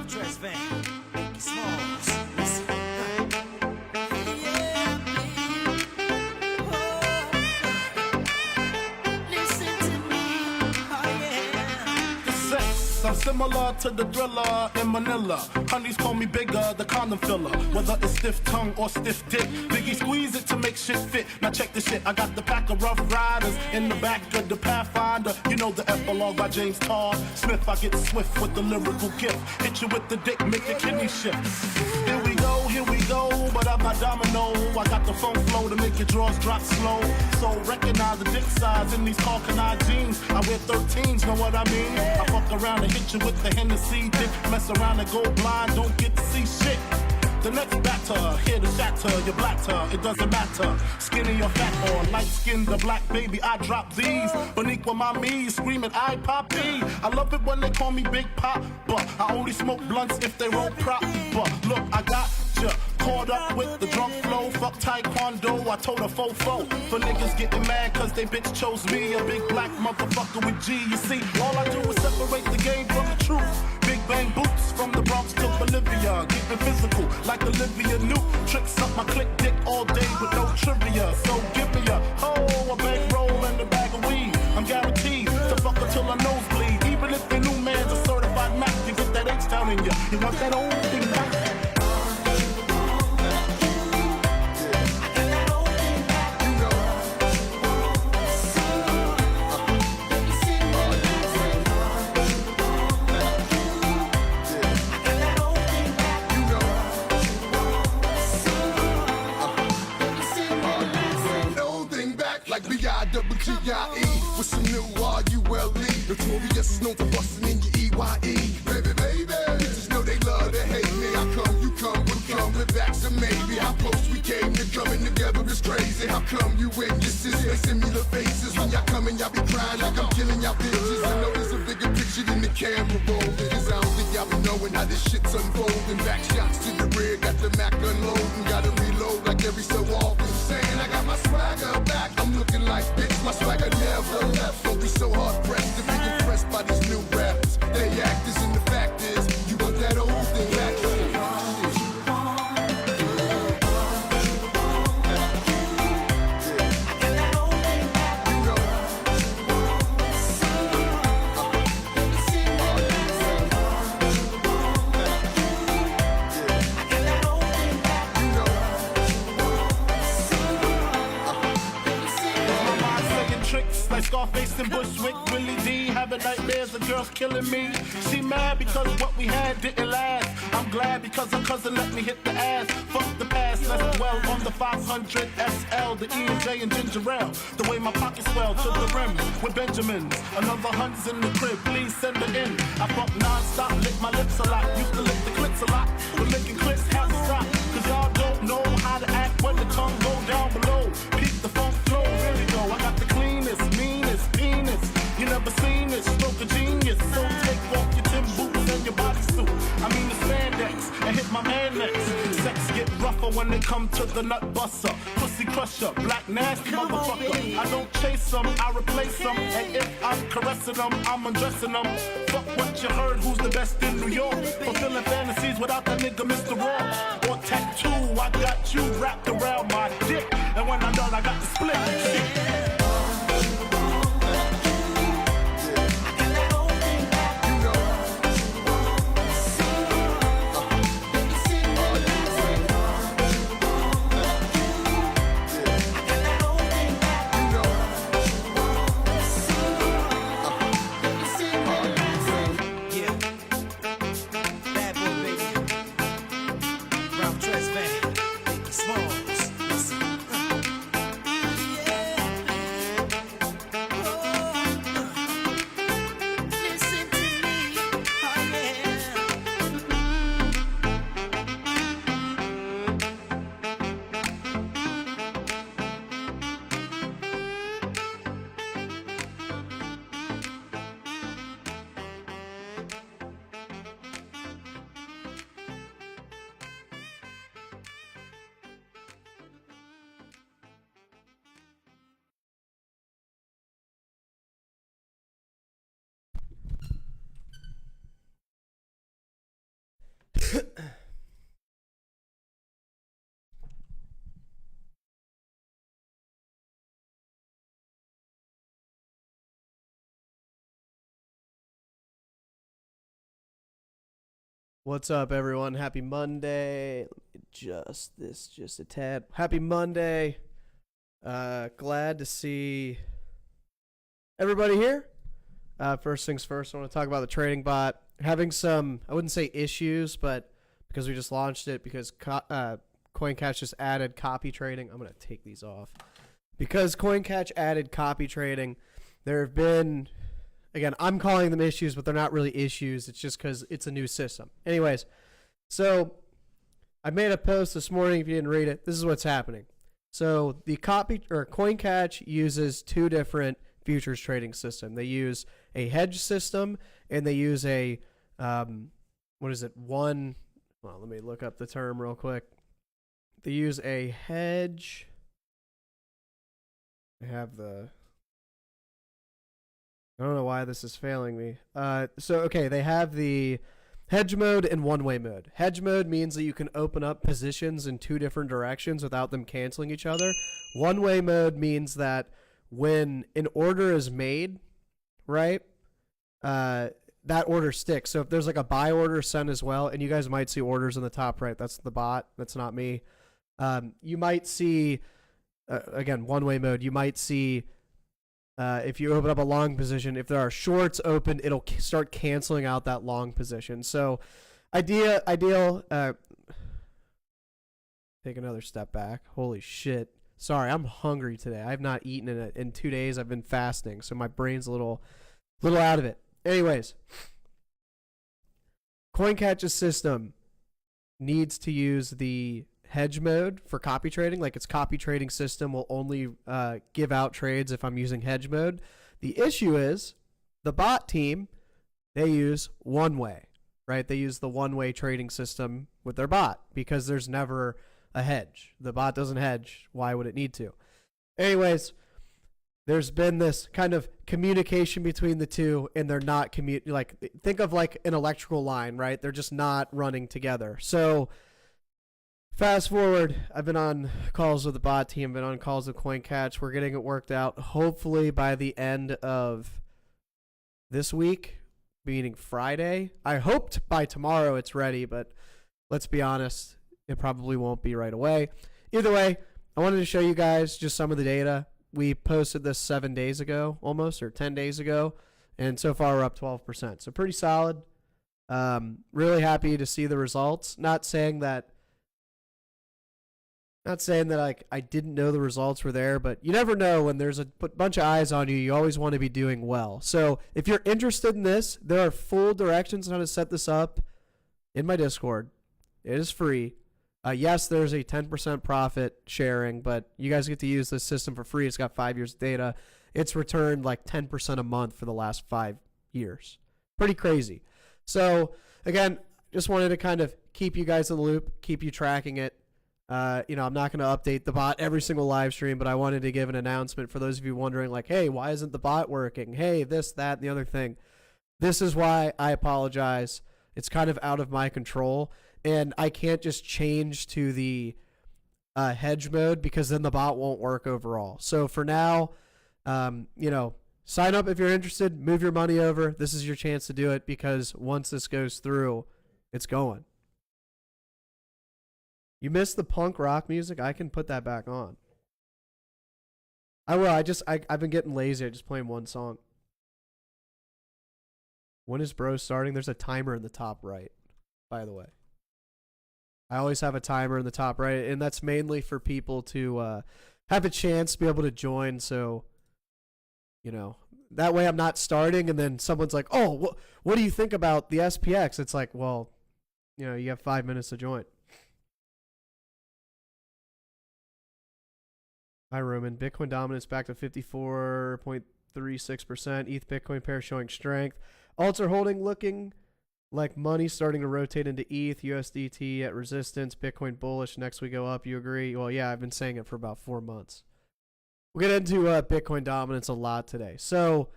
dress van, smalls. Listen. Listen to me. Oh yeah. The sex, I'm similar to the thriller in Manila. Honeys call me bigger, the condom filler. Whether it's stiff tongue or stiff dick, Biggie squeeze it to make shit fit. Now check this shit, I got the pack of Rough Riders in the back of the Pathfinder. You know the epilogue by James Todd Smith. I get swift with the lyrical gift. Hit you with the dick, make your kidney shift. Here we go, but I'm not domino. I got the funk flow to make your drawers drop slow. So recognize the dick size in these Coincatch jeans. I wear 13s, know what I mean? I fuck around and hit you with the Hennessy dick. Mess around and go blind, don't get to see shit. The next batter, here to shatter your blatter, it doesn't matter. Skinny or fat or light skinned or black, baby, I drop these. Boniqua mommy screaming, I poppy. I love it when they call me Big Pop, but I only smoke blunts if they roll prop. But look, I got ya caught up with the drunk flow. Fuck taekwondo, I told a fofo. For niggas getting mad cause they bitch chose me. A big black motherfucker with G. You see, all I do is separate the game from the truth. Big bang boots from the Bronx to Bolivia. Getting physical like Olivia Newt. Tricks up my click dick all day with no trivia. So give me a a bankroll and a bag of weed. I'm guaranteed to fuck until my nose bleed. Even if the new man's a certified Mac, you get that H-Town in ya. You want that old thing back? B-I-double-G-I-E with some new R-U-L-E. Notorious, known for busting in your E-Y-E. Baby, baby, bitches know they love to hate me. How come you come, we come, and back to maybe. How close we came to coming together is crazy. How come you and your sis make similar faces? When y'all coming, y'all be crying like I'm killing y'all bitches. I know there's a bigger picture than the camera rolling. Cause I don't think y'all be knowing how this shit's unfolding. Back shots to the rear, got the Mac unloading. Gotta reload like every so often. Saying I got my swagger back. I'm looking like bitch, my swagger never left. Don't be so hard pressed to be impressed by these new rappers. They actors and the fact is, you want that old thing back. Like Scarface and Bushwick, Willie D, having nightmares of girls killing me. She mad because what we had didn't last. I'm glad because her cousin let me hit the ass. Fuck the past, let's dwell on the 500 SL, the E and J and ginger ale. The way my pockets swell to the rim with Benjamins. Another hund's in the crib, please send it in. I fuck non-stop, lick my lips a lot. Used to lick the clips a lot, but licking clips has to stop. Cause y'all don't know how to act when the tongue go down below. Peep the funk flow, really though. I got the cleanest, meanest penis. You never seen it, stroke of genius. So take off your Tim boots and your bodysuit. I mean the spandex and hit my man next. Sex get rougher when they come to the nut buster. Pussy crusher, black nasty motherfucker. I don't chase them, I replace them. And if I'm caressing them, I'm undressing them. Fuck what you heard, who's the best in New York? Fulfilling fantasies without that nigga Mr. Raw. Or tattoo, I got you wrapped around my dick. And when I'm done, I got the split. Shit. What's up, everyone? Happy Monday. Just a tad. Happy Monday. Glad to see everybody here. First things first, I want to talk about the trading bot. Having some, I wouldn't say issues, but because we just launched it, because Coincatch just added copy trading. I'm going to take these off. Because Coincatch added copy trading, there have been... Again, I'm calling them issues, but they're not really issues. It's just because it's a new system. Anyways, so I made a post this morning. If you didn't read it, this is what's happening. So the Coincatch uses two different futures trading system. They use a hedge system and they use a let me look up the term real quick. They use a hedge. I don't know why this is failing me. They have the hedge mode and one-way mode. Hedge mode means that you can open up positions in two different directions without them canceling each other. One-way mode means that when an order is made, right, that order sticks. So if there's like a buy order sent as well, and you guys might see orders in the top right. That's the bot. That's not me. You might see, again, one-way mode. You might see... if you open up a long position, if there are shorts open, it'll start canceling out that long position. So ideal, take another step back. Holy shit. Sorry, I'm hungry today. I've not eaten in 2 days. I've been fasting, so my brain's a little out of it. Anyways, Coincatch's system needs to use the hedge mode for copy trading. Like, its copy trading system will only give out trades if I'm using hedge mode. The issue is the bot team, they use one way, right? They use the one-way trading system with their bot because there's never a hedge. The bot doesn't hedge. Why would it need to? Anyways, there's been this kind of communication between the two, and they're not think of like an electrical line, right? They're just not running together. So fast forward, I've been on calls with the bot team, been on calls with Coincatch. We're getting it worked out. Hopefully by the end of this week, meaning Friday. I hoped by tomorrow it's ready, but let's be honest, it probably won't be right away. Either way, I wanted to show you guys just some of the data. We posted this 7 days ago, almost, or 10 days ago, and so far we're up 12%. So pretty solid. Really happy to see the results. Not saying that I didn't know the results were there, but you never know when there's a bunch of eyes on you. You always want to be doing well. So if you're interested in this, there are full directions on how to set this up in my Discord. It is free. Yes, there's a 10% profit sharing, but you guys get to use this system for free. It's got 5 years of data. It's returned like 10% a month for the last 5 years. Pretty crazy. So again, just wanted to kind of keep you guys in the loop, keep you tracking it. I'm not going to update the bot every single live stream, but I wanted to give an announcement for those of you wondering, like, hey, why isn't the bot working? Hey, this, that, and the other thing. This is why I apologize. It's kind of out of my control, and I can't just change to the hedge mode because then the bot won't work overall. So for now, sign up if you're interested. Move your money over. This is your chance to do it because once this goes through, it's going. You missed the punk rock music? I can put that back on. I will. I've been getting lazy. I just playing one song. When is bro starting? There's a timer in the top right, by the way. I always have a timer in the top right, and that's mainly for people to have a chance to be able to join. So, that way I'm not starting, and then someone's like, oh, what do you think about the SPX? It's like, well, you have 5 minutes to join. Hi, Roman. Bitcoin dominance back to 54.36%. ETH Bitcoin pair showing strength. Alts are holding, looking like money starting to rotate into ETH. USDT at resistance. Bitcoin bullish. Next we go up. You agree? Well, yeah, I've been saying it for about 4 months. We'll get into Bitcoin dominance a lot today. So,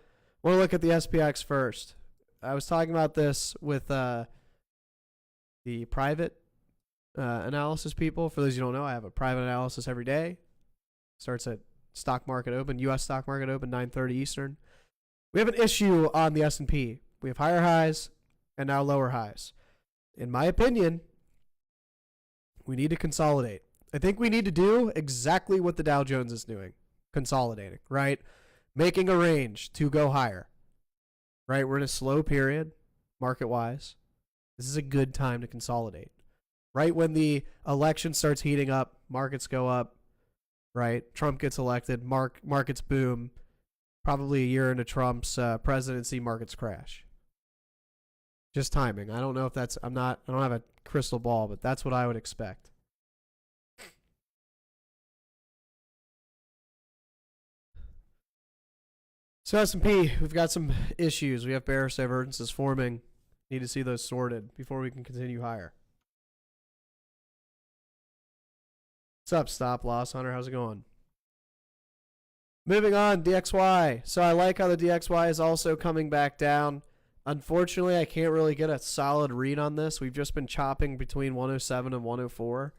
I want to look at the SPX first. I was talking about this with the private analysis people. For those who don't know, I have a private analysis every day. Starts at stock market open, U.S. stock market open, 9:30 Eastern. We have an issue on the S&P. We have higher highs and now lower highs. In my opinion, we need to consolidate. I think we need to do exactly what the Dow Jones is doing, consolidating, right? Making a range to go higher, right? We're in a slow period, market-wise. This is a good time to consolidate. Right when the election starts heating up, markets go up, right? Trump gets elected, markets boom. Probably a year into Trump's presidency, markets crash. Just timing. I don't know if that's, I don't have a crystal ball, but that's what I would expect. So S&P, we've got some issues. We have bearish divergences forming. Need to see those sorted before we can continue higher. What's up, Stop Loss Hunter? How's it going? Moving on, DXY. So I like how the DXY is also coming back down. Unfortunately, I can't really get a solid read on this. We've just been chopping between 107 and 104.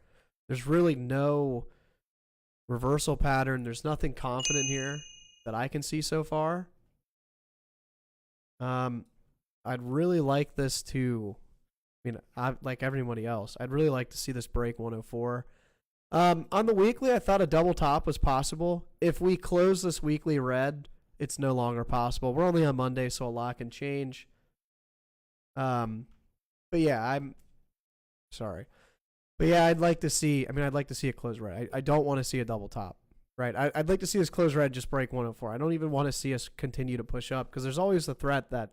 There's really no reversal pattern. There's nothing confident here that I can see so far. I'd really like this to, like everybody else, I'd really like to see this break 104. On the weekly, I thought a double top was possible. If we close this weekly red, it's no longer possible. We're only on Monday, so a lot can change. But yeah, I'm sorry. But yeah, I'd like to see it close red. I don't want to see a double top, right? I'd like to see us close red, just break 104. I don't even want to see us continue to push up because there's always the threat that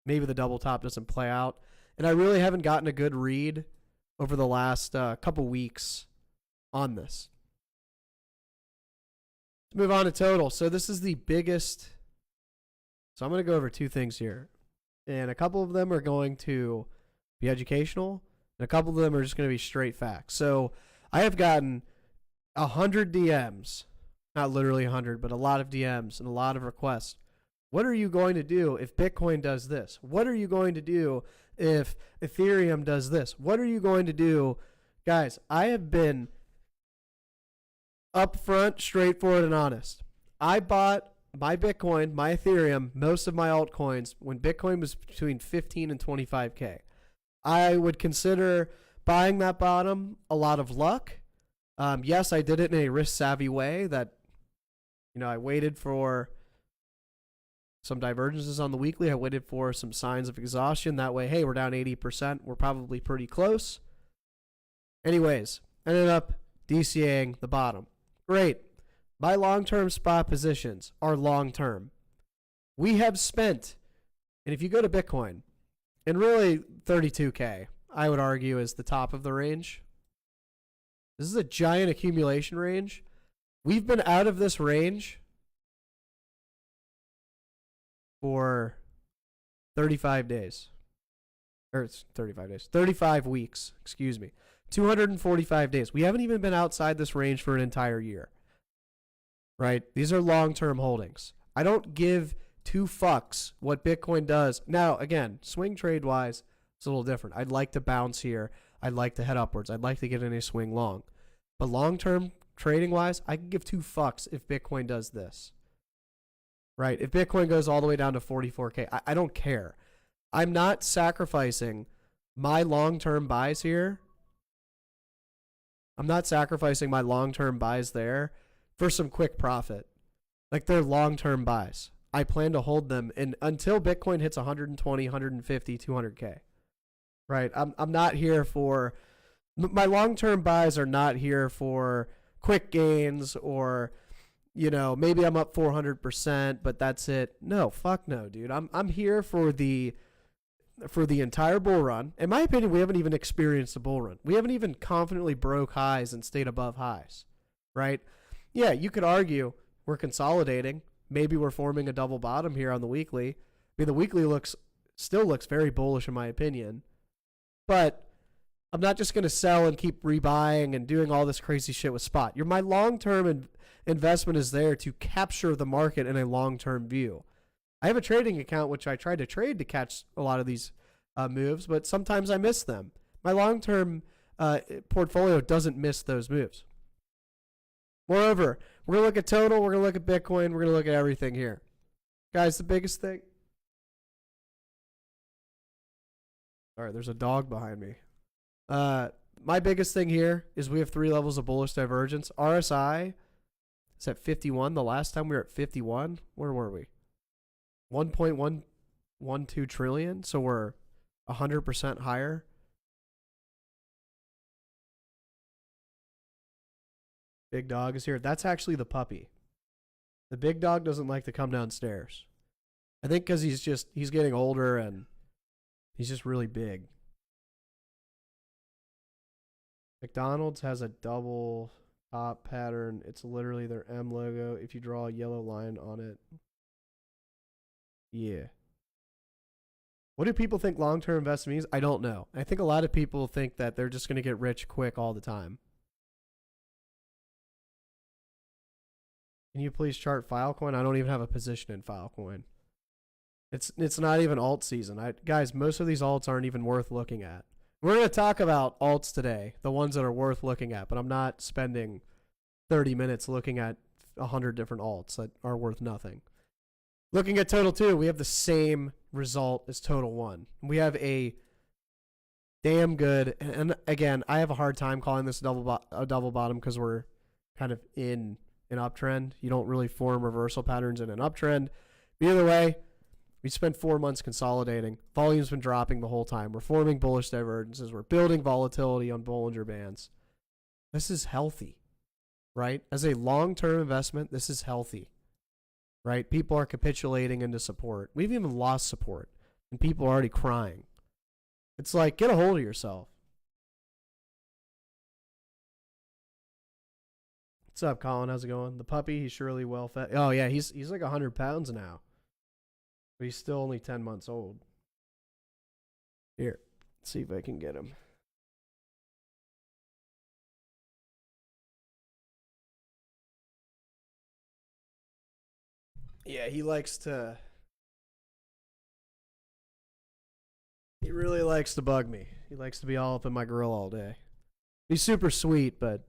maybe the double top doesn't play out. And I really haven't gotten a good read over the last couple weeks on this. Let's move on to total. So this is the biggest. So I'm going to go over two things here. And a couple of them are going to be educational. And a couple of them are just going to be straight facts. So I have gotten 100 DMs. Not literally 100, but a lot of DMs and a lot of requests. What are you going to do if Bitcoin does this? What are you going to do if Ethereum does this? What are you going to do? Guys, I have been upfront, straightforward, and honest. I bought my Bitcoin, my Ethereum, most of my altcoins when Bitcoin was between 15 and 25K. I would consider buying that bottom a lot of luck. Yes, I did it in a risk-savvy way that, I waited for some divergences on the weekly. I waited for some signs of exhaustion. That way, hey, we're down 80%. We're probably pretty close. Anyways, ended up DCAing the bottom. Great. My long-term spot positions are long-term. We have spent, and if you go to Bitcoin, and really 32K, I would argue is the top of the range. This is a giant accumulation range. We've been out of this range for 35 days. Or it's 35 days. 35 weeks, excuse me. 245 days. We haven't even been outside this range for an entire year. Right? These are long-term holdings. I don't give two fucks what Bitcoin does. Now, again, swing trade-wise, it's a little different. I'd like to bounce here. I'd like to head upwards. I'd like to get in a swing long. But long-term trading-wise, I can give two fucks if Bitcoin does this. Right? If Bitcoin goes all the way down to 44K, I don't care. I'm not sacrificing my long-term buys here. I'm not sacrificing my long-term buys there for some quick profit. Like, they're long-term buys. I plan to hold them until Bitcoin hits 120, 150, 200K. Right? I'm not here for... My long-term buys are not here for quick gains or, maybe I'm up 400%, but that's it. No, fuck no, dude. I'm here for the entire bull run. In my opinion, we haven't even experienced a bull run. We haven't even confidently broke highs and stayed above highs, right? Yeah, you could argue we're consolidating. Maybe we're forming a double bottom here on the weekly. The weekly still looks very bullish in my opinion, but I'm not just going to sell and keep rebuying and doing all this crazy shit with spot. My long-term investment is there to capture the market in a long-term view. I have a trading account which I try to trade to catch a lot of these moves, but sometimes I miss them. My long-term portfolio doesn't miss those moves. Moreover, we're going to look at total. We're going to look at Bitcoin. We're going to look at everything here. Guys, the biggest thing. All right, there's a dog behind me. My biggest thing here is we have 3 levels of bullish divergence. RSI is at 51. The last time we were at 51, where were we? 1.112 trillion. So we're 100% higher. Big dog is here. That's actually the puppy. The big dog doesn't like to come downstairs. I think because he's getting older and he's just really big. McDonald's has a double top pattern. It's literally their M logo. If you draw a yellow line on it. Yeah. What do people think long-term investing means? I don't know. I think a lot of people think that they're just going to get rich quick all the time. Can you please chart Filecoin? I don't even have a position in Filecoin. It's not even alt season. Guys, most of these alts aren't even worth looking at. We're going to talk about alts today, the ones that are worth looking at, but I'm not spending 30 minutes looking at 100 different alts that are worth nothing. Looking at Total 2, we have the same result as Total 1. We have a damn good, and again, I have a hard time calling this a double bottom because we're kind of in an uptrend. You don't really form reversal patterns in an uptrend. But either way, we spent 4 months consolidating. Volume's been dropping the whole time. We're forming bullish divergences. We're building volatility on Bollinger Bands. This is healthy, right? As a long-term investment, this is healthy, right? People are capitulating into support. We've even lost support, and people are already crying. It's like, get a hold of yourself. What's up, Colin? How's it going? The puppy, he's surely well fed. Oh, yeah, he's like 100 pounds now. But he's still only 10 months old. Here, let's see if I can get him. Yeah, he likes to... He really likes to bug me. He likes to be all up in my grill all day. He's super sweet, but...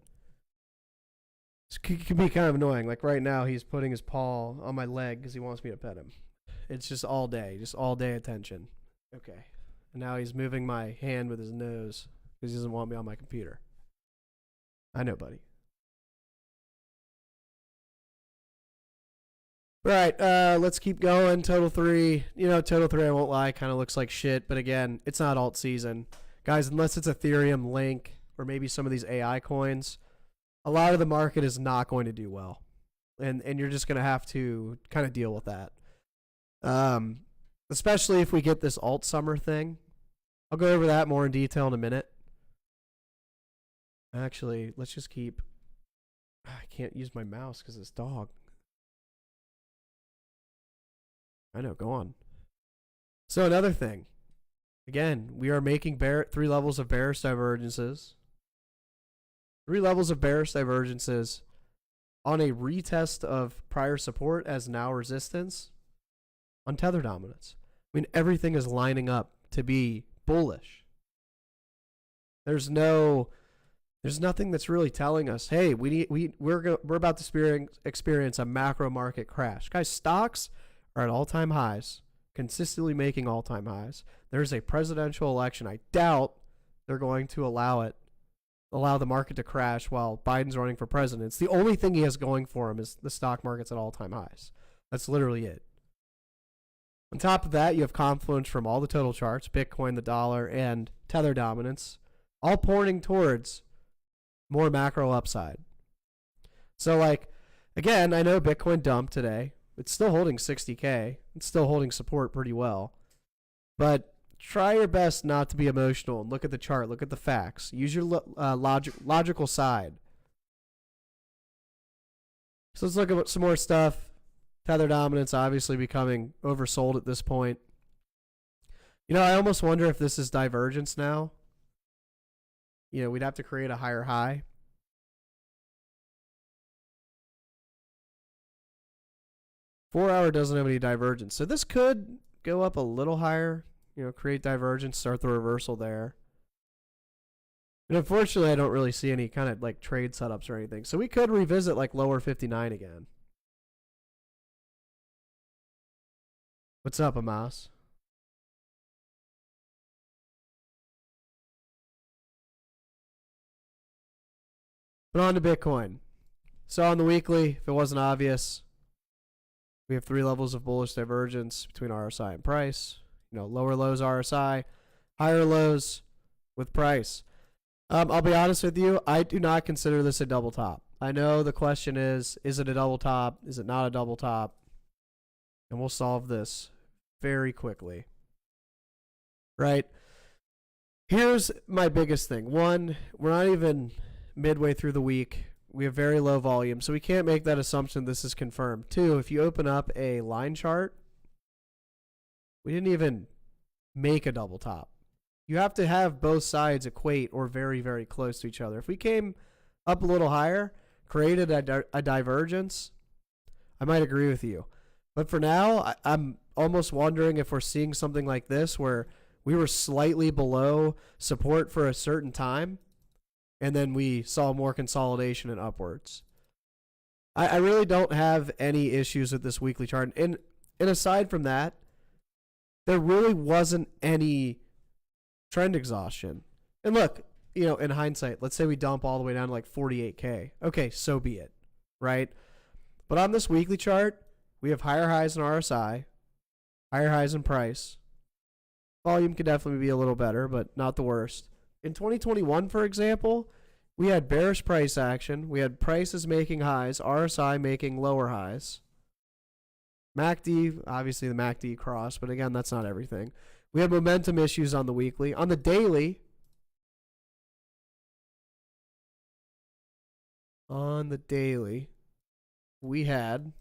It can be kind of annoying. Like right now, he's putting his paw on my leg because he wants me to pet him. It's just all day attention. Okay. And now he's moving my hand with his nose because he doesn't want me on my computer. I know, buddy. Right, let's keep going. Total 3. You know, Total 3, I won't lie, kind of looks like shit. But again, it's not alt season. Guys, unless it's Ethereum, Link, or maybe some of these AI coins, a lot of the market is not going to do well. And you're just going to have to kind of deal with that. Especially if we get this alt summer thing. I'll go over that more in detail in a minute. Actually, let's just keep... I can't use my mouse because it's dog. I know, go on. So another thing. Again, we are making 3 levels of bearish divergences. 3 levels of bearish divergences on a retest of prior support as now resistance on tether dominance. I mean, everything is lining up to be bullish. There's nothing that's really telling us, hey, we're about to experience a macro market crash. Guys, stocks are at all-time highs, consistently making all-time highs. There's a presidential election. I doubt they're going to allow the market to crash while Biden's running for president. It's the only thing he has going for him is the stock market's at all-time highs. That's literally it. On top of that, you have confluence from all the total charts, Bitcoin, the dollar, and tether dominance, all pointing towards more macro upside. So, like, again, I know Bitcoin dumped today. It's still holding 60K. It's still holding support pretty well. But try your best not to be emotional and look at the chart. Look at the facts. Use your logical side. So let's look at some more stuff. Tether dominance obviously becoming oversold at this point. You know, I almost wonder if this is divergence now. You know, we'd have to create a higher high. Four-hour doesn't have any divergence. So this could go up a little higher, you know, create divergence, start the reversal there. And unfortunately, I don't really see any kind of like trade setups or anything. So we could revisit like lower 59 again. What's up, Amas? But on to Bitcoin. So on the weekly, if it wasn't obvious, we have 3 levels of bullish divergence between RSI and price. You know, lower lows RSI, higher lows with price. I'll be honest with you, I do not consider this a double top. I know the question is it a double top? Is it not a double top? And we'll solve this very quickly. Right? Here's my biggest thing. One, we're not even midway through the week. We have very low volume, so we can't make that assumption this is confirmed. 2, if you open up a line chart, we didn't even make a double top. You have to have both sides equate or very, very close to each other. If we came up a little higher, created a divergence, I might agree with you. But for now, I'm almost wondering if we're seeing something like this where we were slightly below support for a certain time, and then we saw more consolidation and upwards. I really don't have any issues with this weekly chart. And aside from that, there really wasn't any trend exhaustion. And look, you know, in hindsight, let's say we dump all the way down to like 48K. Okay, so be it, right? But on this weekly chart, we have higher highs in RSI, higher highs in price. Volume could definitely be a little better, but not the worst. In 2021, for example, we had bearish price action. We had prices making highs, RSI making lower highs. MACD, obviously the MACD cross, but again, that's not everything. We had momentum issues on the weekly. On the daily, we had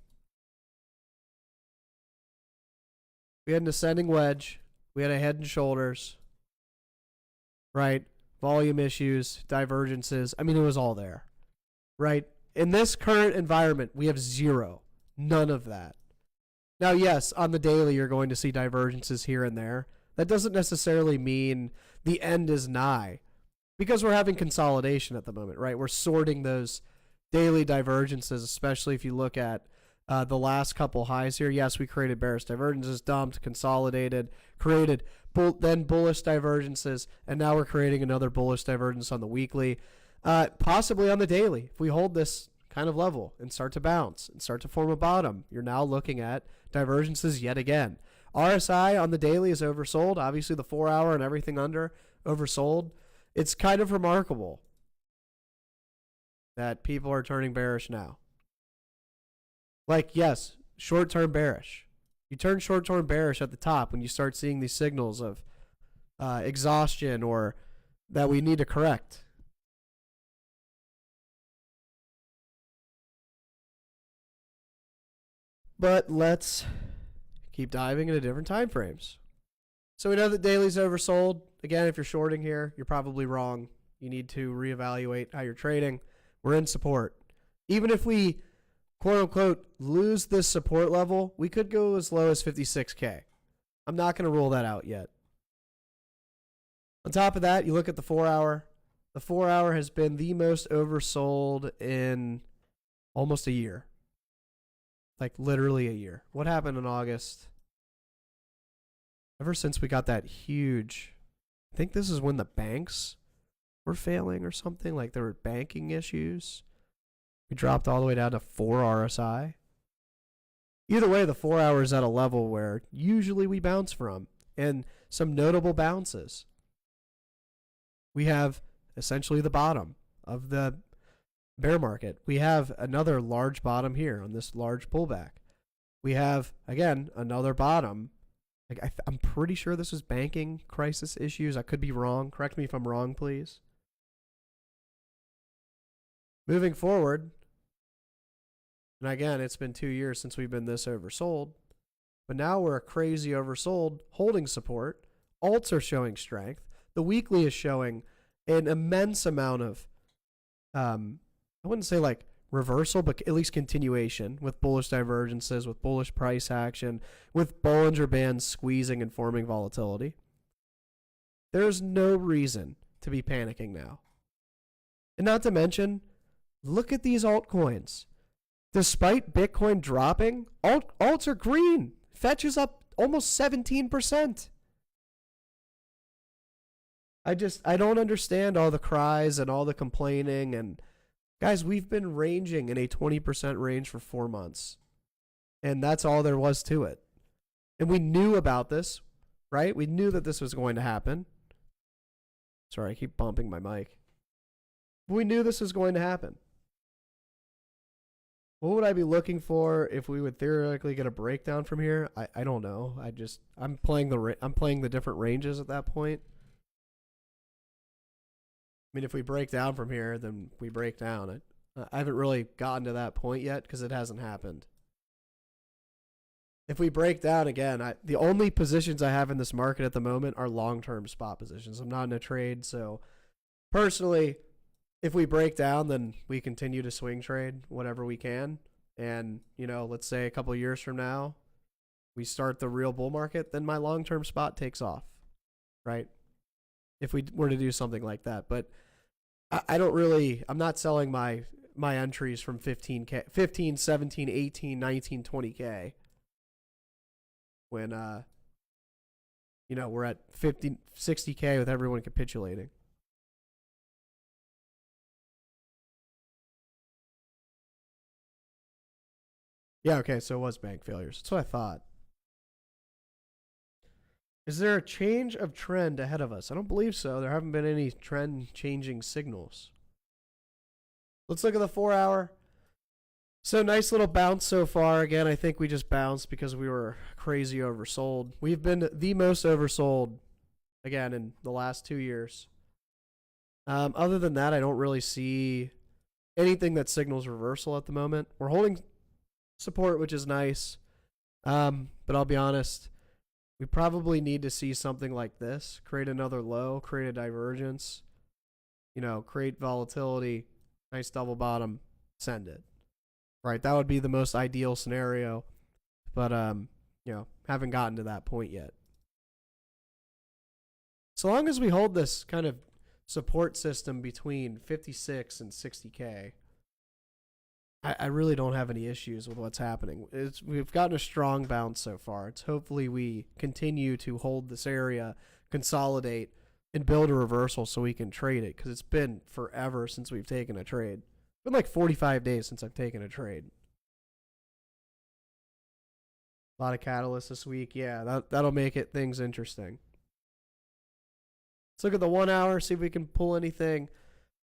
an ascending wedge. We had a head and shoulders, right? Volume issues, divergences. I mean, it was all there, right? In this current environment, we have zero. None of that. Now, yes, on the daily, you're going to see divergences here and there. That doesn't necessarily mean the end is nigh, because we're having consolidation at the moment, right? We're sorting those daily divergences, especially if you look at the last couple highs here. Yes, we created bearish divergences, dumped, consolidated, created then bullish divergences, and now we're creating another bullish divergence on the weekly, possibly on the daily. If we hold this kind of level and start to bounce and start to form a bottom, you're now looking at divergences yet again. RSI on the daily is oversold. Obviously, the 4 hour and everything under oversold. It's kind of remarkable that people are turning bearish now. Like, yes, short-term bearish. You turn short-term bearish at the top when you start seeing these signals of exhaustion or that we need to correct. But let's keep diving into different time frames. So we know that daily's oversold. Again, if you're shorting here, you're probably wrong. You need to reevaluate how you're trading. We're in support. Even if we, quote unquote, lose this support level, we could go as low as 56K. I'm not going to rule that out yet. On top of that, you look at the 4 hour. The 4 hour has been the most oversold in almost a year. Like literally a year. What happened in August? Ever since we got that huge, I think this is when the banks were failing or something. Like there were banking issues. We dropped all the way down to 4 RSI. Either way, the 4 hour is at a level where usually we bounce from. And some notable bounces. We have essentially the bottom of the bear market. We have another large bottom here on this large pullback. We have, again, another bottom. Like I'm pretty sure this is banking crisis issues. I could be wrong. Correct me if I'm wrong, please. Moving forward, and again, it's been 2 years since we've been this oversold, but now we're a crazy oversold holding support. Alts are showing strength. The weekly is showing an immense amount of, I wouldn't say like reversal, but at least continuation with bullish divergences, with bullish price action, with Bollinger Bands squeezing and forming volatility. There's no reason to be panicking now. And not to mention, look at these altcoins. Despite Bitcoin dropping, alts are green. Fetch is up almost 17%. I don't understand all the cries and all the complaining. And guys, we've been ranging in a 20% range for 4 months. And that's all there was to it. And we knew about this, right? We knew that this was going to happen. Sorry, I keep bumping my mic. We knew this was going to happen. What would I be looking for if we would theoretically get a breakdown from here? I don't know. I'm playing the different ranges at that point. I mean, if we break down from here, then we break down. I haven't really gotten to that point yet because it hasn't happened. If we break down again, the only positions I have in this market at the moment are long-term spot positions. I'm not in a trade, so personally, if we break down, then we continue to swing trade whatever we can. And, let's say a couple of years from now, we start the real bull market, then my long-term spot takes off, right? If we were to do something like that. But I'm not selling my entries from 15K, 15, 17, 18, 19, 20K. When, we're at 50, 60K with everyone capitulating. Yeah, okay, so it was bank failures. That's what I thought. Is there a change of trend ahead of us? I don't believe so. There haven't been any trend changing signals. Let's look at the 4 hour. So nice little bounce so far. Again, I think we just bounced because we were crazy oversold. We've been the most oversold, again, in the last 2 years. Other than that, I don't really see anything that signals reversal at the moment. We're holding support, which is nice. But I'll be honest, we probably need to see something like this. Create another low, create a divergence, create volatility, nice double bottom, send it. Right, that would be the most ideal scenario, but haven't gotten to that point yet. So long as we hold this kind of support system between 56 and 60K, I really don't have any issues with what's happening. We've gotten a strong bounce so far. It's hopefully we continue to hold this area, consolidate, and build a reversal so we can trade it, because it's been forever since we've taken a trade. It's been like 45 days since I've taken a trade. A lot of catalysts this week. Yeah, that'll make things interesting. Let's look at the 1 hour, see if we can pull anything.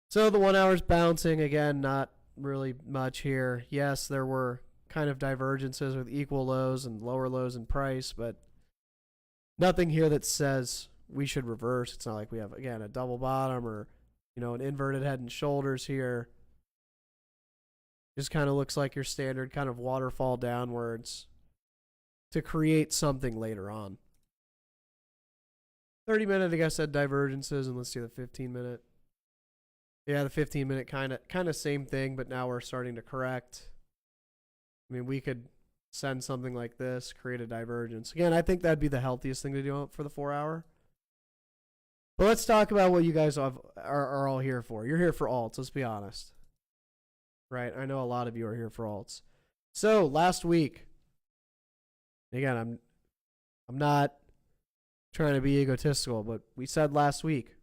So the 1 hour's bouncing. Again, not really much here. Yes, there were kind of divergences with equal lows and lower lows in price, but nothing here that says we should reverse. It's not like we have, again, a double bottom or, an inverted head and shoulders here. Just kind of looks like your standard kind of waterfall downwards to create something later on. 30-minute, I guess, had divergences, and let's see the 15-minute. Yeah, the 15-minute kind of same thing, but now we're starting to correct. I mean, we could send something like this, create a divergence. Again, I think that'd be the healthiest thing to do for the 4 hour. But let's talk about what you guys are all here for. You're here for alts, let's be honest. Right? I know a lot of you are here for alts. So, last week, again, I'm not trying to be egotistical, but we said last week,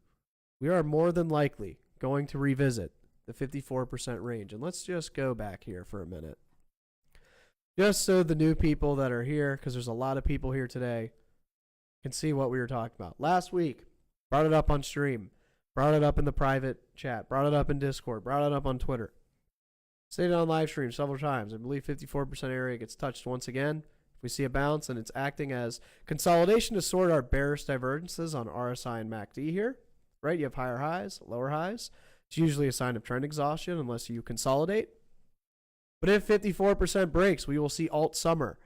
we are more than likely going to revisit the 54% range. And let's just go back here for a minute. Just so the new people that are here, because there's a lot of people here today, can see what we were talking about. Last week, brought it up on stream, brought it up in the private chat, brought it up in Discord, brought it up on Twitter. Stated on live stream several times. I believe 54% area gets touched once again. If we see a bounce, and it's acting as consolidation to sort our bearish divergences on RSI and MACD here. Right? You have higher highs, lower highs. It's usually a sign of trend exhaustion unless you consolidate. But if 54% breaks, we will see alt summer.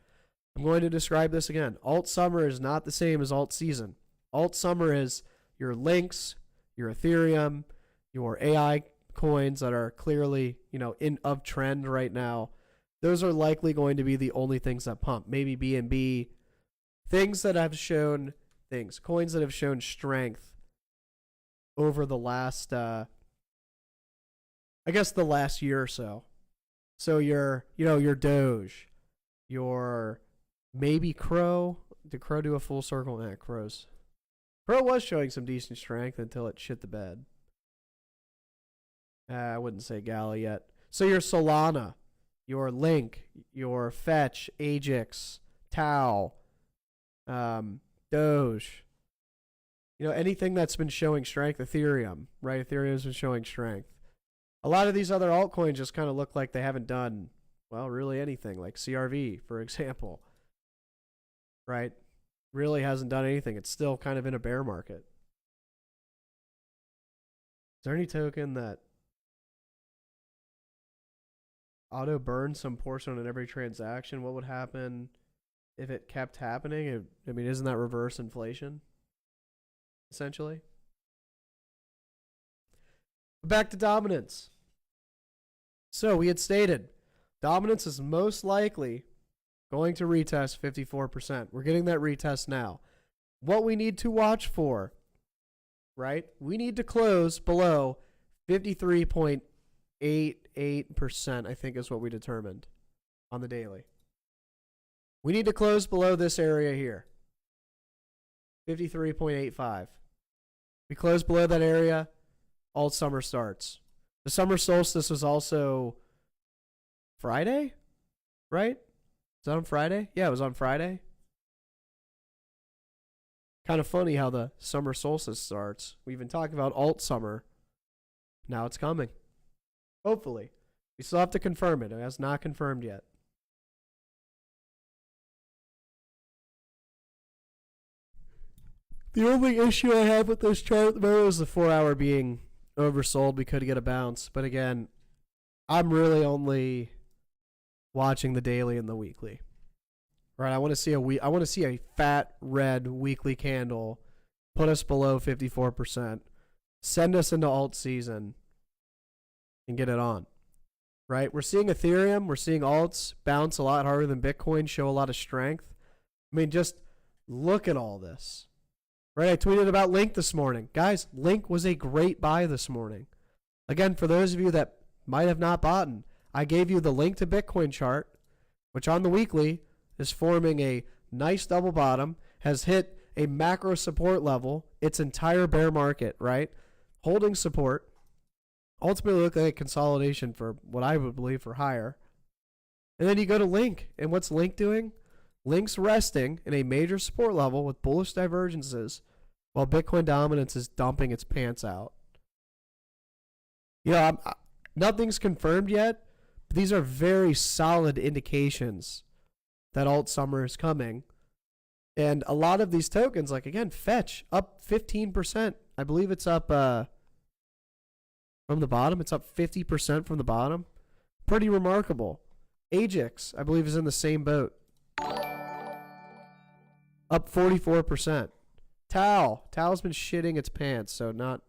I'm going to describe this again. Alt summer is not the same as alt season. Alt summer is your links, your Ethereum, your AI coins that are clearly, in of trend right now. Those are likely going to be the only things that pump. Maybe BNB, things that have shown coins that have shown strength over the last I guess the last year or so. So your Doge, your maybe Crow. Did Crow do a full circle? Nah, Crow was showing some decent strength until it shit the bed. I wouldn't say Gala yet. So your Solana, your Link, your Fetch, Ajax, Tau, Doge. Anything that's been showing strength, Ethereum, right? Ethereum's been showing strength. A lot of these other altcoins just kind of look like they haven't done, well, really anything, like CRV, for example. Right? Really hasn't done anything. It's still kind of in a bear market. Is there any token that auto burns some portion on every transaction? What would happen if it kept happening? Isn't that reverse inflation? Essentially. Back to dominance. So we had stated dominance is most likely going to retest 54%. We're getting that retest now. What we need to watch for, right? We need to close below 53.88%, I think is what we determined on the daily. We need to close below this area here. 53.85. We close below that area, alt summer starts. The summer solstice was also Friday, right? Is that on Friday? Yeah, it was on Friday. Kind of funny how the summer solstice starts. We've been talking about alt summer. Now it's coming. Hopefully. We still have to confirm it. It has not confirmed yet. The only issue I have with this chart at the moment is the 4-hour being oversold. We could get a bounce. But again, I'm really only watching the daily and the weekly. Right? I want to see a fat red weekly candle put us below 54%, send us into alt season, and get it on. Right? We're seeing Ethereum, we're seeing alts bounce a lot harder than Bitcoin, show a lot of strength. Just look at all this. Right, I tweeted about Link this morning. Guys, Link was a great buy this morning. Again, for those of you that might have not bought, I gave you the link to Bitcoin chart, which on the weekly is forming a nice double bottom, has hit a macro support level, its entire bear market, right? Holding support. Ultimately look like a consolidation for what I would believe for higher. And then you go to Link, and what's Link doing? Link's resting in a major support level with bullish divergences while Bitcoin dominance is dumping its pants out. Nothing's confirmed yet, but these are very solid indications that alt summer is coming. And a lot of these tokens, like again, Fetch, up 15%. I believe it's up from the bottom. It's up 50% from the bottom. Pretty remarkable. Ajax, I believe, is in the same boat. Up 44%. Tau's been shitting its pants, so not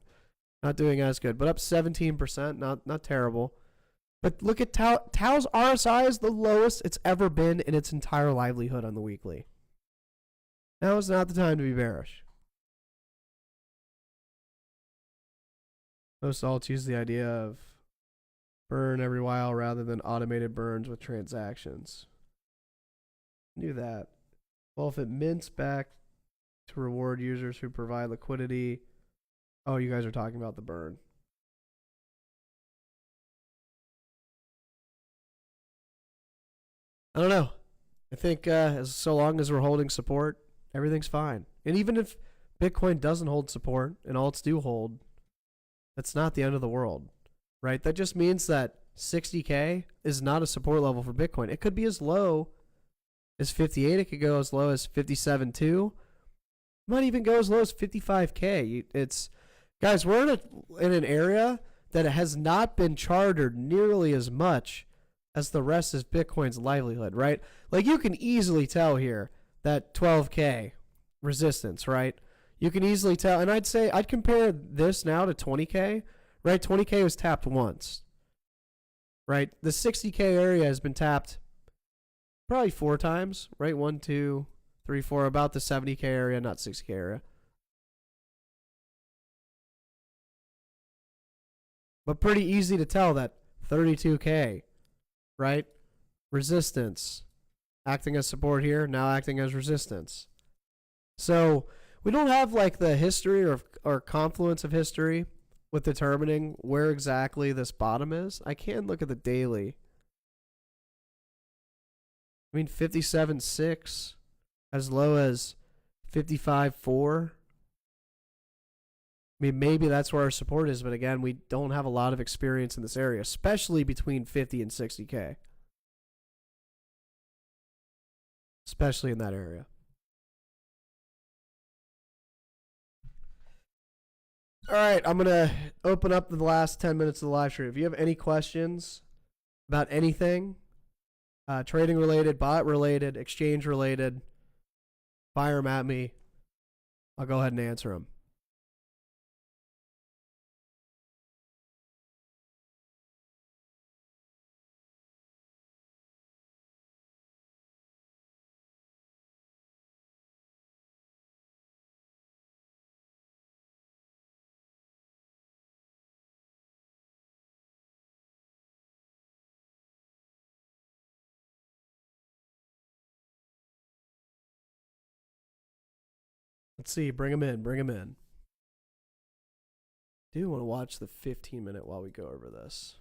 doing as good, but up 17%, not terrible. But look at Tau's RSI is the lowest it's ever been in its entire livelihood on the weekly. Now is not the time to be bearish. Most alts use the idea of burn every while rather than automated burns with transactions. Knew that. Well, if it mints back to reward users who provide liquidity. Oh, you guys are talking about the burn. I don't know. I think so long as we're holding support, everything's fine. And even if Bitcoin doesn't hold support and alts do hold, that's not the end of the world, right? That just means that 60K is not a support level for Bitcoin. It could be as low as 58. It could go as low as 57.2. Might even go as low as 55K. Guys, we're in an area that has not been chartered nearly as much as the rest of Bitcoin's livelihood, right? Like you can easily tell here that 12K resistance, right? You can easily tell, and I'd compare this now to 20K, right? 20K was tapped once, right? The 60K area has been tapped probably 4 times, right? 1, 2, 3, 4, about the 70K area, not 60K area. But pretty easy to tell that 32K, right? Resistance. Acting as support here, now acting as resistance. So we don't have like the history or confluence of history with determining where exactly this bottom is. I can look at the daily. I mean, 57.6 as low as 55.4. I mean, maybe that's where our support is, but again, we don't have a lot of experience in this area, especially between 50 and 60K. Especially in that area. All right, I'm going to open up the last 10 minutes of the live stream. If you have any questions about anything, trading related, bot related, exchange related, fire them at me. I'll go ahead and answer them. Let's see. Bring them in. Bring them in. Do want to watch the 15-minute while we go over this.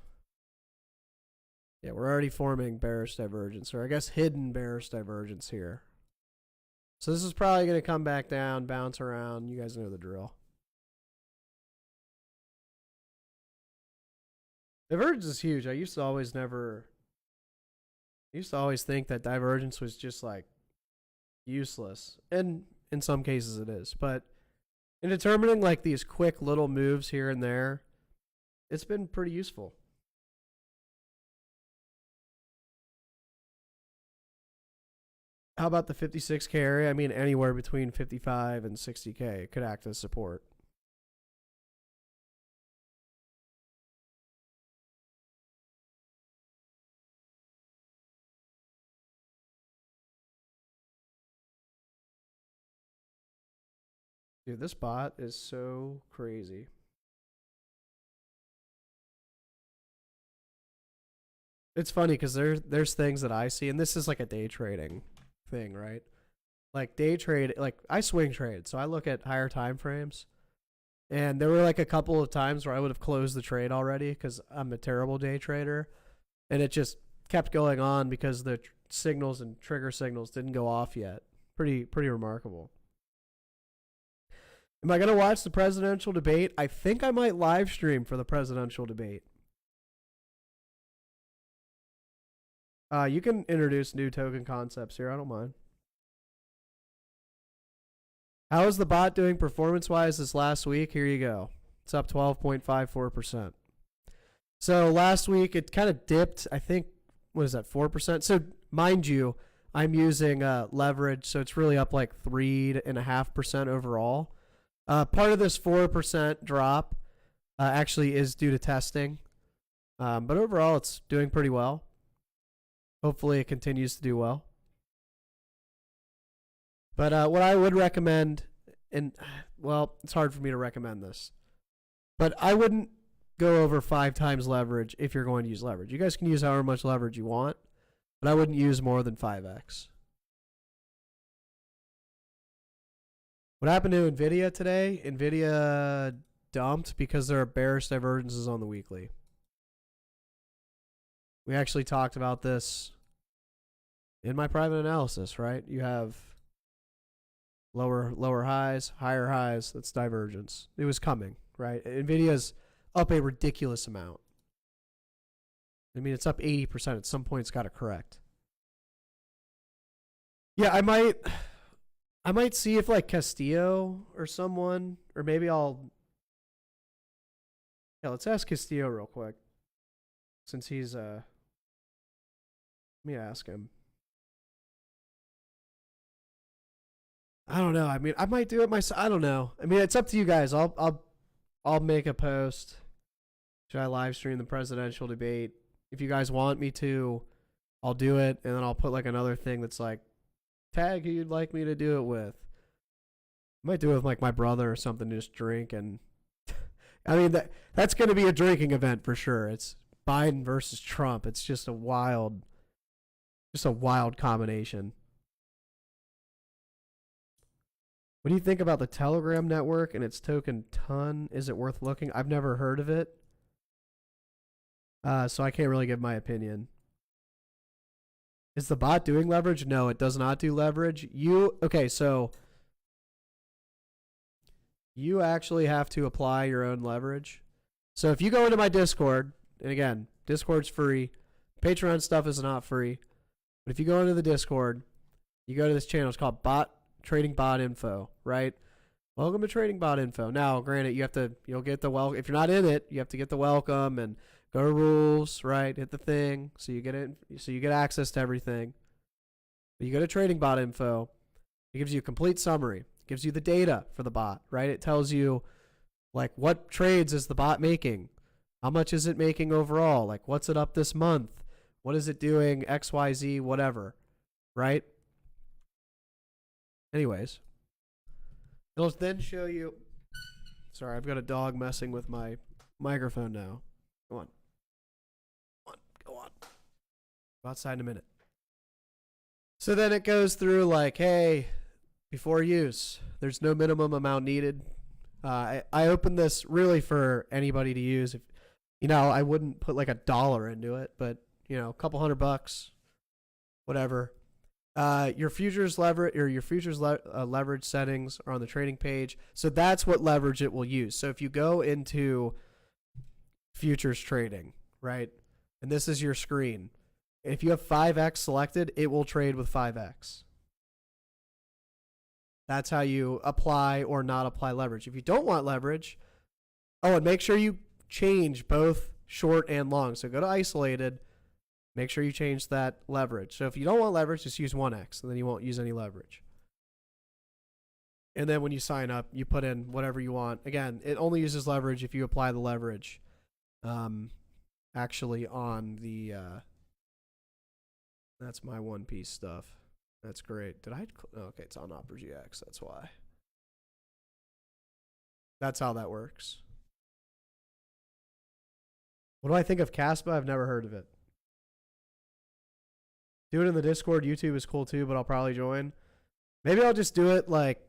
Yeah, we're already forming bearish divergence, or I guess hidden bearish divergence here. So this is probably going to come back down, bounce around. You guys know the drill. Divergence is huge. I used to always think that divergence was just like useless. And in some cases it is. But in determining like these quick little moves here and there, it's been pretty useful. How about the 56K area? I mean, anywhere between 55 and 60K could act as support. Dude, this bot is so crazy. It's funny because there's things that I see, and this is like a day trading thing, right? Like day trade, like I swing trade, so I look at higher time frames, and there were like a couple of times where I would have closed the trade already because I'm a terrible day trader, and it just kept going on because the signals and trigger signals didn't go off yet. Pretty remarkable. Am I going to watch the presidential debate? I think I might live stream for the presidential debate. You can introduce new token concepts here. I don't mind. How is the bot doing performance-wise this last week? Here you go. It's up 12.54%. So last week it kind of dipped, I think, what is that, 4%? So mind you, I'm using leverage, so it's really up like 3.5% overall. Part of this 4% drop actually is due to testing. But overall, it's doing pretty well. Hopefully, it continues to do well. But what I would recommend, and well, it's hard for me to recommend this, but I wouldn't go over 5 times leverage if you're going to use leverage. You guys can use however much leverage you want, but I wouldn't use more than 5x. What happened to NVIDIA today? NVIDIA dumped because there are bearish divergences on the weekly. We actually talked about this in my private analysis, right? You have lower highs, higher highs. That's divergence. It was coming, right? NVIDIA's up a ridiculous amount. I mean, it's up 80%. At some point, it's got to correct. Yeah, I might see if like Castillo or someone, or maybe yeah, let's ask Castillo real quick. Since he's, let me ask him. I don't know. I mean, I might do it myself. I don't know. I mean, it's up to you guys. I'll make a post. Should I live stream the presidential debate? If you guys want me to, I'll do it, and then I'll put like another thing that's like, tag who you'd like me to do it with. I might do it with like my brother or something, just drink, and I mean, that's going to be a drinking event for sure. It's Biden versus Trump. It's just a wild combination. What do you think about the Telegram network and its token Ton? Is it worth looking? I've never heard of it. So I can't really give my opinion. Is the bot doing leverage? No, it does not do leverage. So you actually have to apply your own leverage. So if you go into my Discord, and again, Discord's free. Patreon stuff is not free. But if you go into the Discord, you go to this channel. It's called Trading Bot Info, right? Welcome to Trading Bot Info. Now, granted, you'll get the welcome. If you're not in it, you have to get the welcome and go to rules, right? Hit the thing, so you get access to everything. But you go to Trading Bot Info. It gives you a complete summary. It gives you the data for the bot, right? It tells you, like, what trades is the bot making? How much is it making overall? Like, what's it up this month? What is it doing? X, Y, Z, whatever, right? Anyways, it'll then show you. Sorry, I've got a dog messing with my microphone now. Go on. Go on. Go outside in a minute. So then it goes through like, hey, before use, there's no minimum amount needed. I opened this really for anybody to use. If I wouldn't put like $1 into it, but a couple $100, whatever. Your futures leverage or your futures leverage settings are on the trading page. So that's what leverage it will use. So if you go into futures trading, right, and this is your screen, if you have 5x selected, it will trade with 5x. That's how you apply or not apply leverage. If you don't want leverage, and make sure you change both short and long. So go to isolated. Make sure you change that leverage. So if you don't want leverage, just use 1x, and then you won't use any leverage. And then when you sign up, you put in whatever you want. Again, it only uses leverage if you apply the leverage actually on the... that's my One Piece stuff. That's great. Okay, it's on Opera GX. That's why. That's how that works. What do I think of Caspa? I've never heard of it. Do it in the Discord. YouTube is cool too, but I'll probably join. Maybe I'll just do it like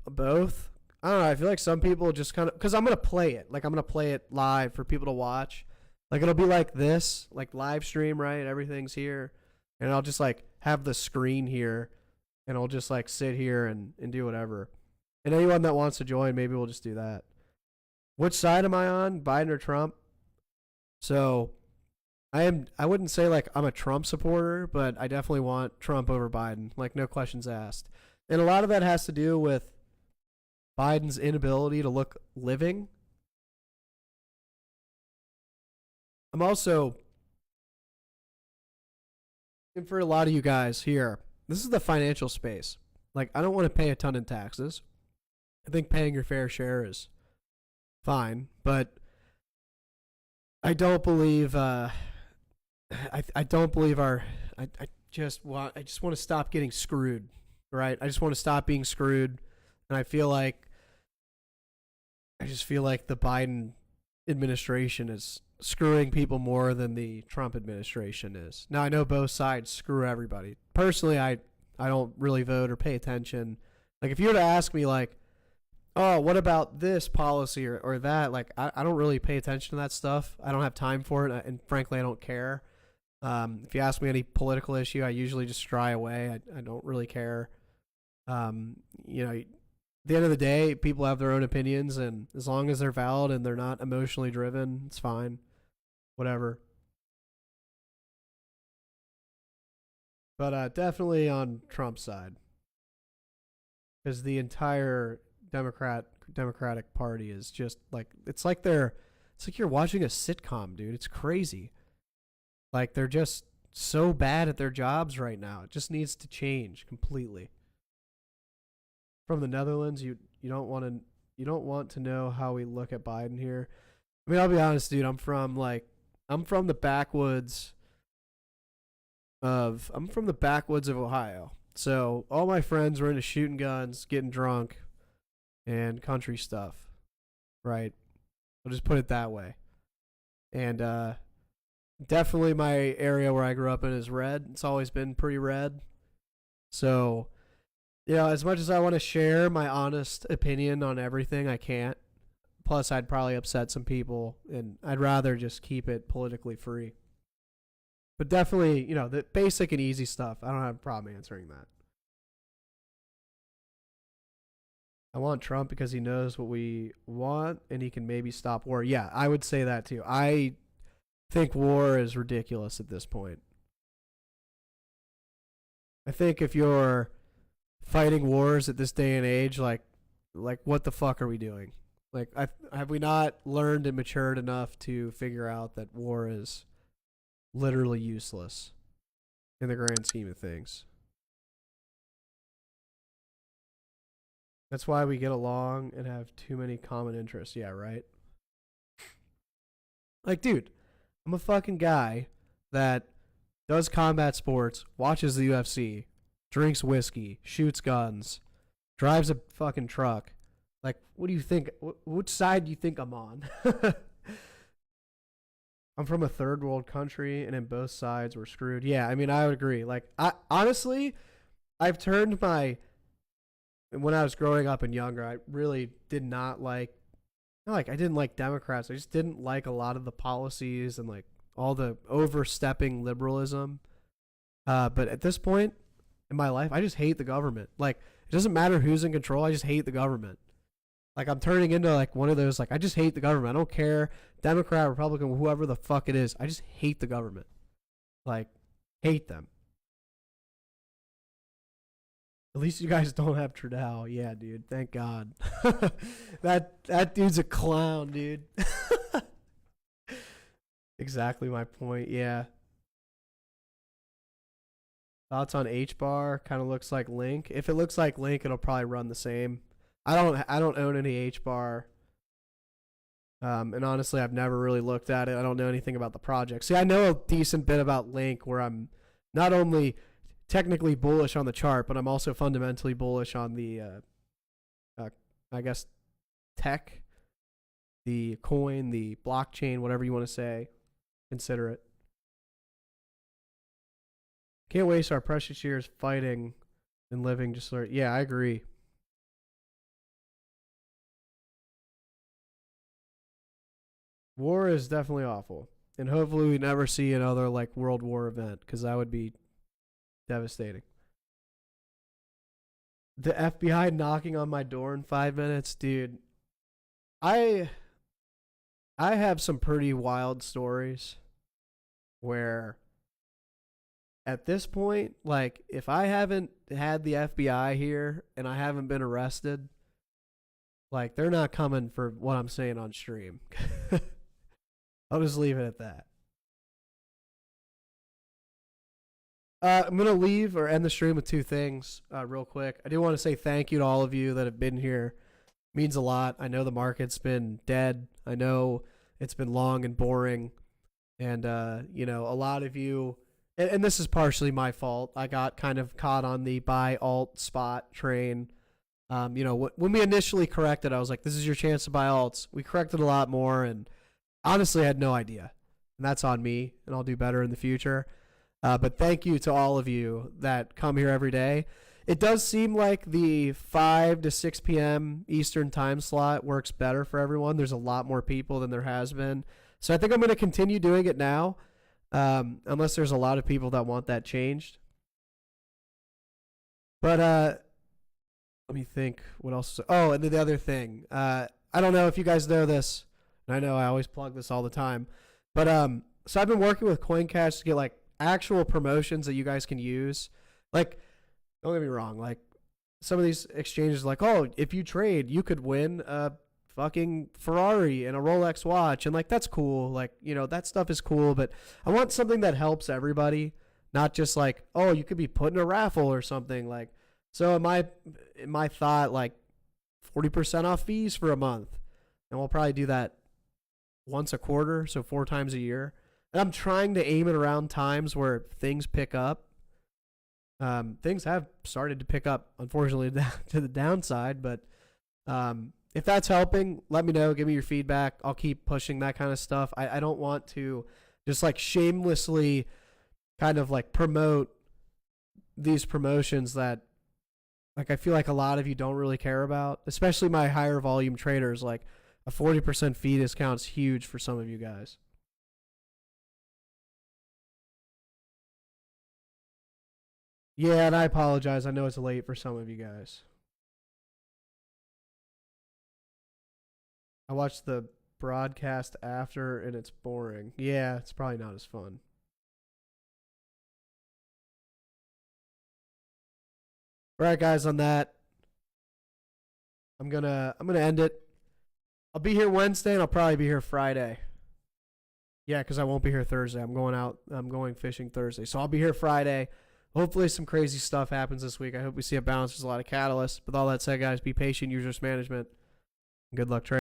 both. I don't know. I feel like some people just kind of, because I'm going to play it. Like I'm going to play it live for people to watch. Like it'll be like this, like live stream, right? Everything's here. And I'll just like have the screen here and I'll just like sit here and do whatever. And anyone that wants to join, maybe we'll just do that. Which side am I on? Biden or Trump? So I wouldn't say like I'm a Trump supporter, but I definitely want Trump over Biden. Like no questions asked. And a lot of that has to do with Biden's inability to look living. I'm also, and for a lot of you guys here, this is the financial space. Like, I don't want to pay a ton in taxes. I think paying your fair share is fine, but I don't believe. I don't believe I just want to stop getting screwed, right? I just want to stop being screwed, and I just feel like the Biden administration is screwing people more than the Trump administration is. Now, I know both sides screw everybody. Personally, I don't really vote or pay attention. Like, if you were to ask me, like, oh, what about this policy or that, like, I don't really pay attention to that stuff. I don't have time for it, and frankly, I don't care. If you ask me any political issue, I usually just shy away. I don't really care. At the end of the day, people have their own opinions, and as long as they're valid and they're not emotionally driven, it's fine. Whatever. But definitely on Trump's side, because the entire Democratic Party is just like it's like you're watching a sitcom, dude. It's crazy. Like they're just so bad at their jobs right now. It just needs to change completely. From the Netherlands, you don't want to know how we look at Biden here. I mean, I'll be honest, dude. I'm from the backwoods of Ohio. So all my friends were into shooting guns, getting drunk, and country stuff. right? I'll just put it that way. And definitely my area where I grew up in is red. It's always been pretty red. So, as much as I want to share my honest opinion on everything, I can't. Plus, I'd probably upset some people, and I'd rather just keep it politically free. But definitely, the basic and easy stuff, I don't have a problem answering that. I want Trump because he knows what we want, and he can maybe stop war. Yeah, I would say that too. I think war is ridiculous at this point. I think if you're fighting wars at this day and age, like what the fuck are we doing? Like, have we not learned and matured enough to figure out that war is literally useless in the grand scheme of things? That's why we get along and have too many common interests. Yeah, right? Like, dude, I'm a fucking guy that does combat sports, watches the UFC, drinks whiskey, shoots guns, drives a fucking truck. Like, what do you think? Which side do you think I'm on? I'm from a third world country, and in both sides we're screwed. Yeah, I mean, I would agree. Like, honestly, I've turned when I was growing up and younger, I really did not like, I didn't like Democrats. I just didn't like a lot of the policies and like all the overstepping liberalism. But at this point in my life, I just hate the government. Like, it doesn't matter who's in control. I just hate the government. Like, I'm turning into like one of those, like, I just hate the government. I don't care, Democrat, Republican, whoever the fuck it is. I just hate the government. Like, hate them. At least you guys don't have Trudeau. Yeah, dude. Thank God. That dude's a clown, dude. Exactly my point. Yeah. Thoughts on H-bar? Kind of looks like Link. If it looks like Link, it'll probably run the same. I don't own any H-bar. And honestly, I've never really looked at it. I don't know anything about the project. See, I know a decent bit about Link, where I'm not only technically bullish on the chart, but I'm also fundamentally bullish on the, I guess, tech, the coin, the blockchain, whatever you want to say. Consider it. Can't waste our precious years fighting and living just sort of, yeah, I agree. War is definitely awful. And hopefully we never see another like world war event, because that would be devastating. The FBI knocking on my door in 5 minutes, dude. I have some pretty wild stories where at this point, like, if I haven't had the FBI here and I haven't been arrested, like, they're not coming for what I'm saying on stream. I'll just leave it at that. I'm going to leave or end the stream with two things real quick. I do want to say thank you to all of you that have been here. It means a lot. I know the market's been dead. I know it's been long and boring. And, a lot of you, and this is partially my fault. I got kind of caught on the buy alt spot train. When we initially corrected, I was like, this is your chance to buy alts. We corrected a lot more, and honestly, I had no idea. And that's on me, and I'll do better in the future. But thank you to all of you that come here every day. It does seem like the 5 to 6 p.m. Eastern time slot works better for everyone. There's a lot more people than there has been. So I think I'm going to continue doing it now, unless there's a lot of people that want that changed. But let me think what else. Oh, and then the other thing. I don't know if you guys know this. And I know I always plug this all the time. But so I've been working with Coincatch to get like actual promotions that you guys can use. Like, don't get me wrong, like some of these exchanges like, oh, if you trade, you could win a fucking Ferrari and a Rolex watch, and like that's cool. Like, that stuff is cool, but I want something that helps everybody, not just like, oh, you could be put in a raffle or something. Like, so in my thought, like 40% off fees for a month. And we'll probably do that once a quarter, so 4 times a year. And I'm trying to aim it around times where things pick up. Things have started to pick up, unfortunately, to the downside. But, if that's helping, let me know. Give me your feedback. I'll keep pushing that kind of stuff. I don't want to just like shamelessly kind of like promote these promotions that like I feel like a lot of you don't really care about, especially my higher volume traders. Like a 40% fee discount is huge for some of you guys. Yeah, and I apologize. I know it's late for some of you guys. I watched the broadcast after and it's boring. Yeah, it's probably not as fun. All right, guys, on that, I'm gonna end it. I'll be here Wednesday and I'll probably be here Friday. Yeah, because I won't be here Thursday. I'm going fishing Thursday. So I'll be here Friday. Hopefully some crazy stuff happens this week. I hope we see a bounce. There's a lot of catalysts. With all that said, guys, be patient, use risk management. Good luck trading.